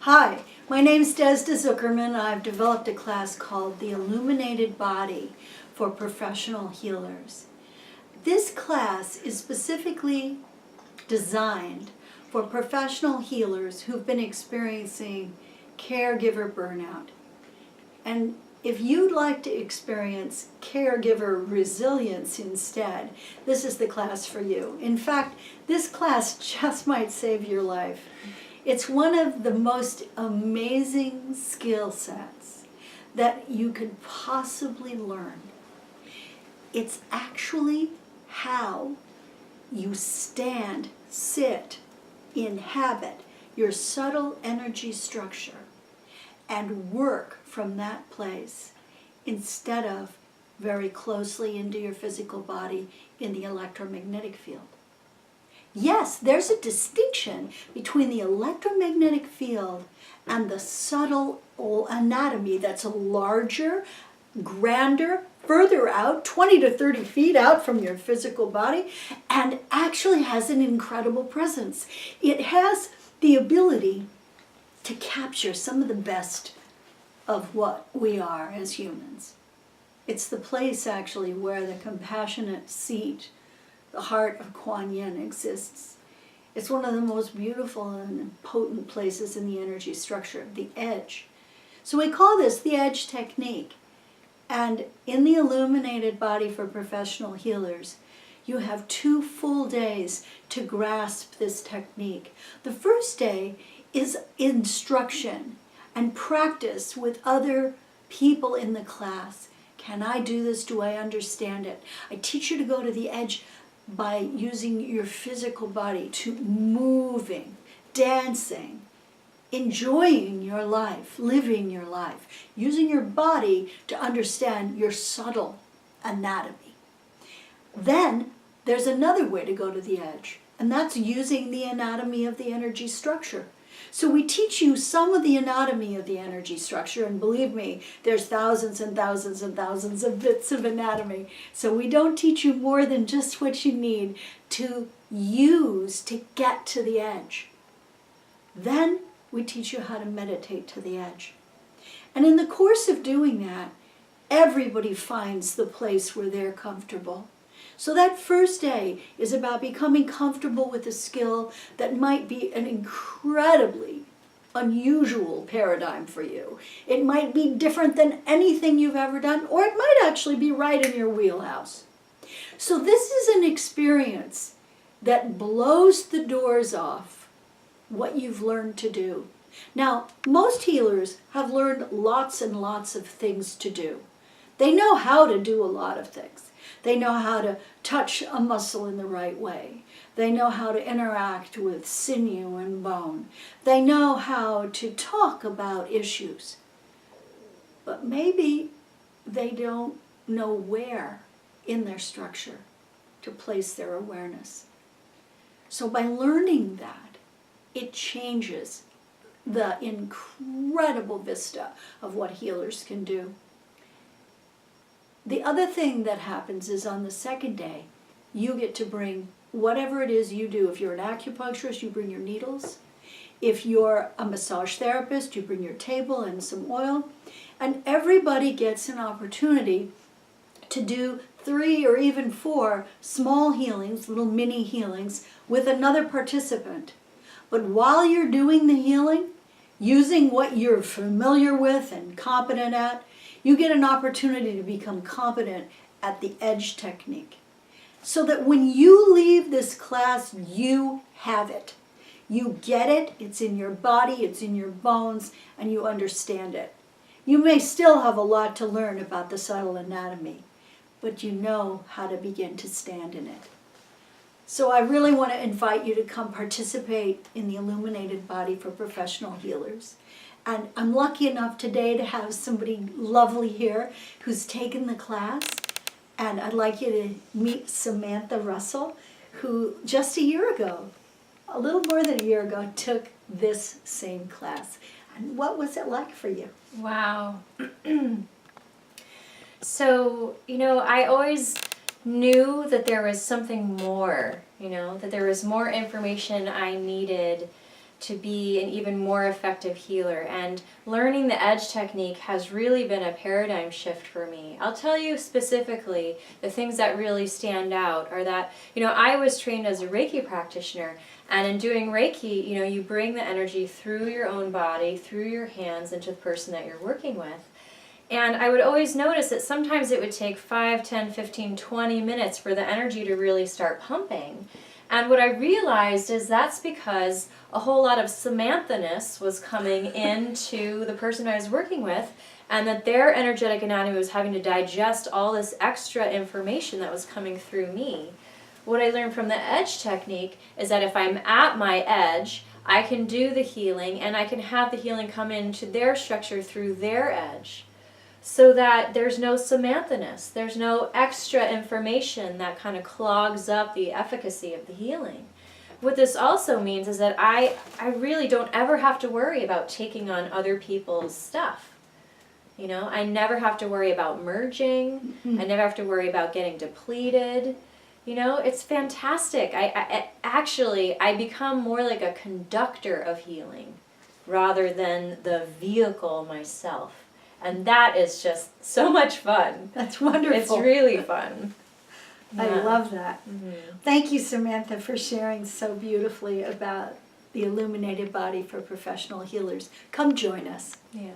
Hi, my name's Desda Zuckerman. I've developed a class called the Illuminated Body for professional healers. This class is specifically designed for professional healers who've been experiencing caregiver burnout. And if you'd like to experience caregiver resilience instead, this is the class for you. In fact, this class just might save your life. It's one of the most amazing skill sets that you could possibly learn. It's actually how you stand, sit, inhabit your subtle energy structure and work from that place instead of very closely into your physical body in the electromagnetic field. Yes, there's a distinction between the electromagnetic field and the subtle anatomy that's larger, grander, further out, 20 to 30 feet out from your physical body, and actually has an incredible presence. It has the ability to capture some of the best of what we are as humans. It's the place actually where the compassionate seat, the heart of Kuan Yin, exists. It's one of the most beautiful and potent places in the energy structure, the edge. So we call this the edge technique. And in the Illuminated Body for professional healers, you have 2 full days to grasp this technique. The first day is instruction and practice with other people in the class. Can I do this? Do I understand it? I teach you to go to the edge by using your physical body, to moving, dancing, enjoying your life, living your life, using your body to understand your subtle anatomy. Then there's another way to go to the edge, and that's using the anatomy of the energy structure. So we teach you some of the anatomy of the energy structure, and believe me, there's thousands and thousands and thousands of bits of anatomy. So we don't teach you more than just what you need to use to get to the edge. Then we teach you how to meditate to the edge. And in the course of doing that, everybody finds the place where they're comfortable. So that first day is about becoming comfortable with a skill that might be an incredibly unusual paradigm for you. It might be different than anything you've ever done, or it might actually be right in your wheelhouse. So this is an experience that blows the doors off what you've learned to do. Now, most healers have learned lots and lots of things to do. They know how to do a lot of things. They know how to touch a muscle in the right way. They know how to interact with sinew and bone. They know how to talk about issues. But maybe they don't know where in their structure to place their awareness. So by learning that, it changes the incredible vista of what healers can do. The other thing that happens is on the second day, you get to bring whatever it is you do. If you're an acupuncturist, you bring your needles. If you're a massage therapist, you bring your table and some oil. And everybody gets an opportunity to do 3 or even 4 small healings, little mini healings, with another participant. But while you're doing the healing, using what you're familiar with and competent at, you get an opportunity to become competent at the edge technique. So that when you leave this class, you have it. You get it, it's in your body, it's in your bones, and you understand it. You may still have a lot to learn about the subtle anatomy, but you know how to begin to stand in it. So I really want to invite you to come participate in the Illuminated Body for professional healers. And I'm lucky enough today to have somebody lovely here who's taken the class. And I'd like you to meet Samantha Russell, who just a year ago, a little more than a year ago, took this same class. And what was it like for you? Wow. So, I always knew that there was something more, that there was more information I needed to be an even more effective healer. And learning the edge technique has really been a paradigm shift for me. I'll tell you specifically the things that really stand out are that, I was trained as a Reiki practitioner, and in doing Reiki, you bring the energy through your own body, through your hands, into the person that you're working with. And I would always notice that sometimes it would take 5, 10, 15, 20 minutes for the energy to really start pumping. And what I realized is that's because a whole lot of Samantha-ness was coming into the person I was working with, and that their energetic anatomy was having to digest all this extra information that was coming through me. What I learned from the edge technique is that if I'm at my edge, I can do the healing, and I can have the healing come into their structure through their edge, so that there's no Samantha-ness, there's no extra information that kind of clogs up the efficacy of the healing. What this also means is that I really don't ever have to worry about taking on other people's stuff. I never have to worry about merging. I never have to worry about getting depleted. It's fantastic. I become more like a conductor of healing rather than the vehicle myself. And that is just so much fun. That's wonderful. It's really fun. I Yeah. love that. Mm-hmm. Thank you, Samantha, for sharing so beautifully about the Illuminated Body for Professional Healers. Come join us. Yeah.